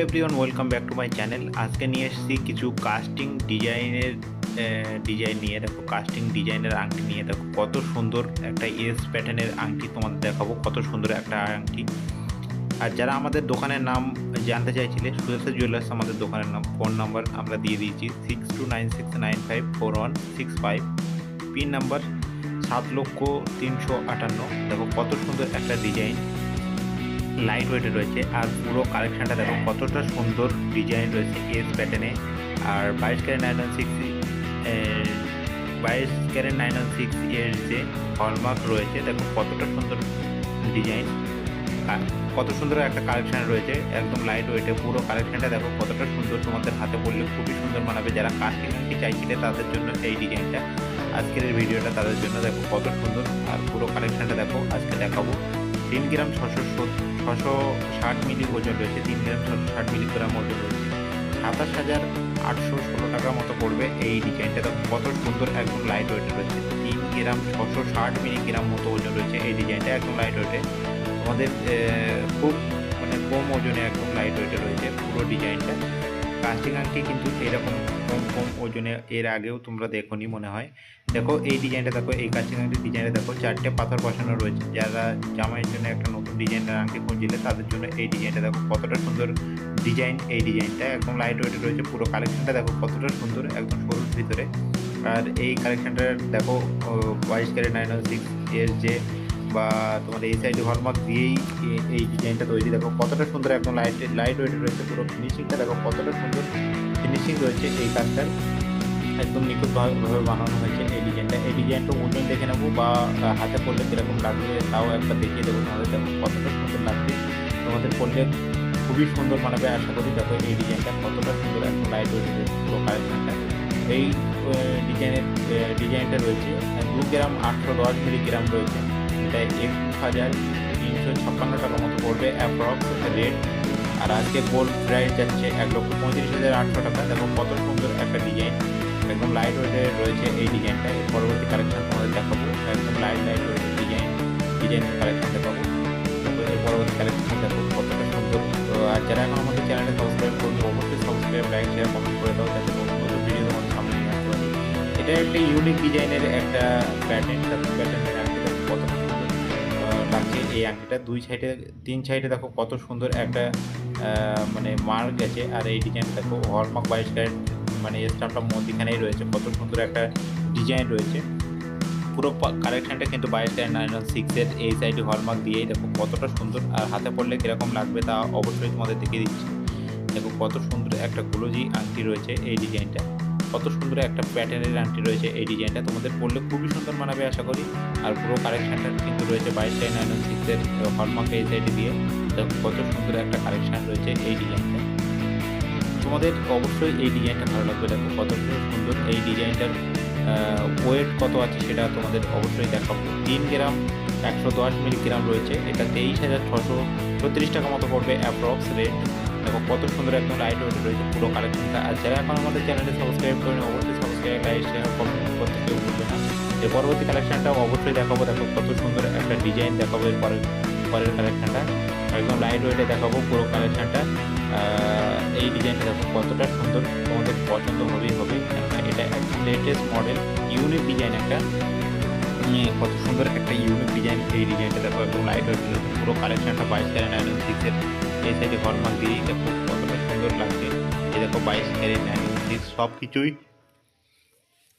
Everyone, welcome back to my channel. আজকে নিয়ে এসেছি কিছু কাস্টিং ডিজাইনের ডিজাইন নিয়ে। দেখো কাস্টিং ডিজাইনের আংটি নিয়ে, দেখো কত সুন্দর একটা এস প্যাটার্নের আংটি তোমাদের দেখাবো। কত সুন্দর একটা আংটি। আর যারা আমাদের দোকানের নাম জানতে চাইছিলে, সুরেশা জুয়েলার্স আমাদের দোকানের নাম। ফোন নাম্বার আমরা দিয়ে দিয়েছি 6296954165। Pin number 7,03,58। দেখো কত সুন্দর একটা ডিজাইন, লাইট ওয়েটে রয়েছে। আর পুরো কালেকশানটা দেখো কতটা সুন্দর ডিজাইন রয়েছে এস প্যাটার্নে। আর 22 ক্যারেট 916 এর যে হলমার্ক রয়েছে, দেখো কতটা সুন্দর ডিজাইন, কত সুন্দর একটা কালেকশান রয়েছে। একদম লাইট ওয়েটে পুরো কালেকশানটা দেখো কতটা সুন্দর। তোমাদের হাতে পড়লে খুবই সুন্দর মানাবে। যারা কাস্টিং আংটি চাইছিলে তাদের জন্য এই ডিজাইনটা, আজকের এই ভিডিওটা তাদের জন্য। দেখো কত সুন্দর। আর পুরো কালেকশানটা দেখো আজকে দেখাবো। 3 গ্রাম 660 মিলি ওজন রয়েছে। 3 গ্রাম 660 মিলিগ্রাম ওজন রয়েছে। 27,816 টাকার মতো পড়বে এই ডিজাইনটা। দেখো কত সুন্দর, একদম লাইট ওয়েটে রয়েছে। 3 গ্রাম 660 মিলিগ্রাম মতো ওজন রয়েছে এই ডিজাইনটা, একদম লাইট ওয়েটে। আমাদের খুব কম ওজনে একদম লাইট ওয়েটে রয়েছে পুরো ডিজাইনটা। কাস্টিং আংটি কিন্তু এরকম কম ওজনে এর আগেও তোমরা দেখোনি মনে হয়। দেখো এই ডিজাইনটা দেখো, এই কাস্টিং আংটির ডিজাইনটা দেখো, 4টে পাথর বসানো রয়েছে। যারা জামাইয়ের জন্য একটা নতুন ডিজাইনের আংটি খুঁজছিলে তাদের জন্য এই ডিজাইনটা দেখো কতটা সুন্দর ডিজাইন। এই ডিজাইনটা একদম লাইট ওয়েটে রয়েছে। পুরো কালেকশনটা দেখো কতটা সুন্দর, একদম সরুর ভিতরে। আর এই কালেকশনটা দেখো 22 ক্যারেট 916 এর যে বা তোমাদের এই সাইডে হলমার্ক দিয়েই এই ডিজাইনটা তৈরি। দেখো কতটা সুন্দর, একদম লাইট ওয়েট রয়েছে। পুরো ফিনিশিংটা দেখো কতটা সুন্দর ফিনিশিং রয়েছে এই কাজটার। একদম নিখুঁতভাবে বানানো হয়েছে এই ডিজাইনটা। এই ডিজাইনটা ওজন দেখে নেবো বা হাতে পড়লে কীরকম লাগবে তাও একবার দেখিয়ে দেবো তোমাদের। দেখো কতটা সুন্দর লাগবে, তোমাদের পড়লে খুবই সুন্দর মানাবে আশা করি। দেখো এই ডিজাইনটা কতটা সুন্দর, একদম লাইট ওয়েট রয়েছে পুরো কালেকশনটা। এই ডিজাইনটা রয়েছে 2 গ্রাম 810 মিলিগ্রাম রয়েছে। এটা 21,356 টাকা মতো পড়বে অ্যাপ্রক্স রেট। আর আজকে গোল্ড প্রাইস যাচ্ছে 1,35,800 টাকা। দেখো কত সুন্দর একটা ডিজাইন, একদম লাইট ওয়েটে রয়েছে এই ডিজাইনটা। এর পরবর্তী কালেকশন তোমাদের দেখাবো, একদম লাইট ওয়েটের ডিজাইনের কালেকশন দেখাবো। দেখো এর পরবর্তী কালেকশন দেখো কতটা সুন্দর। তো আর যারা এখন আমাদের চ্যানেলে সাবস্ক্রাইব করবে অবশ্যই সাবস্ক্রাইব, লাইক, শেয়ার, কমেন্ট করে দাও যাতে নতুন নতুন ভিডিও তোমাদের সামনে নিয়ে আসতে পারি। এটা একটা ইউনিক ডিজাইনের একটা প্যাটার্নের আংটি। দেখো কতটা সুন্দর লাগছে এই আংটিটা। 3 সাইডে দেখো কত সুন্দর একটা মার্ক গেছে। আর এই ডিজাইন দেখো হলমার্ক 22 ক্যারেট স্টাম্পটা মধ্যখানেই রয়েছে। কত সুন্দর একটা ডিজাইন রয়েছে। পুরো কালেকশানটা কিন্তু 22 ক্যারেট 916 এর এই সাইডে হলমার্ক দিয়েই। দেখো কতটা সুন্দর। আর হাতে পড়লে কীরকম লাগবে তা অবশ্যই তোমাদের দেখিয়ে দিচ্ছি। দেখো কত সুন্দর একটা গ্লোজি আংটি রয়েছে এই ডিজাইনটা। কত সুন্দর একটা প্যাটার্নের আংটি রয়েছে এই ডিজাইনটা। তোমাদের পড়লে খুবই সুন্দর মানাবে আশা করি। আর পুরো কালেকশানটা কিন্তু রয়েছে 22 ক্যারেট 916 এর হলমার্ক এই সাইডে দিয়ে। দেখো কত সুন্দর একটা কালেকশান রয়েছে এই ডিজাইনটা। তোমাদের অবশ্যই এই ডিজাইনটা ভালো লাগবে। দেখো কত সুন্দর এই ডিজাইনটার ওয়েট কত আছে সেটা তোমাদের অবশ্যই দেখাবো। 3 গ্রাম 110 মিলিগ্রাম রয়েছে। এটা 23,636 টাকা মতো পড়বে অ্যাপ্রক্স রেট। দেখো কত সুন্দর, একদম লাইট ওয়েটে রয়েছে পুরো কালেকশনটা। আর যারা এখন আমাদের চ্যানেলে সাবস্ক্রাইব করেন অবশ্যই সাবস্ক্রাইব, লাইক, শেয়ার, কমেন্ট করতে কেউ ভুলবে না। এর পরবর্তী কালেকশনটাও অবশ্যই দেখাবো। দেখো কত সুন্দর একটা ডিজাইন দেখাবো। এর পরের কালেকশনটা একদম লাইট ওয়েটে দেখাবো পুরো কালেকশনটা। এই ডিজাইনটা দেখো কতটা সুন্দর, তোমাদের পছন্দ হবেই হবে, কেননা এটা একদম লেটেস্ট মডেল ইউনিক ডিজাইন একটা। কত সুন্দর একটা ইউনিক ডিজাইন এই ডিজাইনটা। দেখো একদম লাইট ওয়েট পুরো কালেকশনটা 22 ক্যারেট 916 এর এই সাইডে হলমার্ক দিয়েই। দেখো কতটা সুন্দর লাগছে। এই দেখো 22 ক্যারেট 916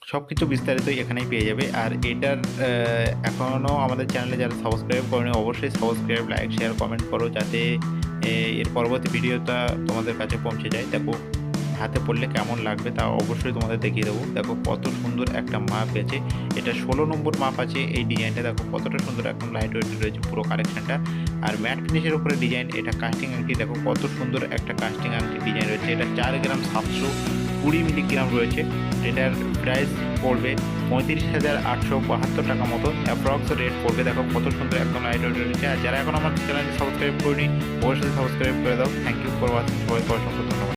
সব কিছু বিস্তারিতই এখানেই পেয়ে যাবে। আর এটার এখনও আমাদের চ্যানেলে যারা সাবস্ক্রাইব করেনি অবশ্যই সাবস্ক্রাইব, লাইক, শেয়ার, কমেন্ট করো যাতে এর পরবর্তী ভিডিওটা তোমাদের কাছে পৌঁছে যায়। দেখো হাতে পড়লে কেমন লাগবে তা অবশ্যই তোমাদের দেখিয়ে দেবো। দেখো কত সুন্দর একটা মাপ গেছে। এটা 16 নম্বর মাপ আছে এই ডিজাইনটা। দেখো কতটা সুন্দর, একদম লাইট ওয়েট রয়েছে পুরো কালেকশনটা। আর ম্যাট ফিনিশের উপরে ডিজাইন। এটা কাস্টিং আংটি। দেখো কত সুন্দর একটা কাস্টিং আংটি ডিজাইন রয়েছে। এটা 4 গ্রাম 720 মিলিগ্রাম রয়েছে। এটার প্রাইস পড়বে 35,872 টাকা মতো অ্যাপ্রক্স রেট পড়বে। দেখো কত সুন্দর, একদম লাইট ওয়েট রয়েছে। আর যারা এখন আমার চ্যানেলে সাবস্ক্রাইব করিনি অবশ্যই সাবস্ক্রাইব করে দাও। Thank you for watching. সবাইকে অসংখ্য ধন্যবাদ।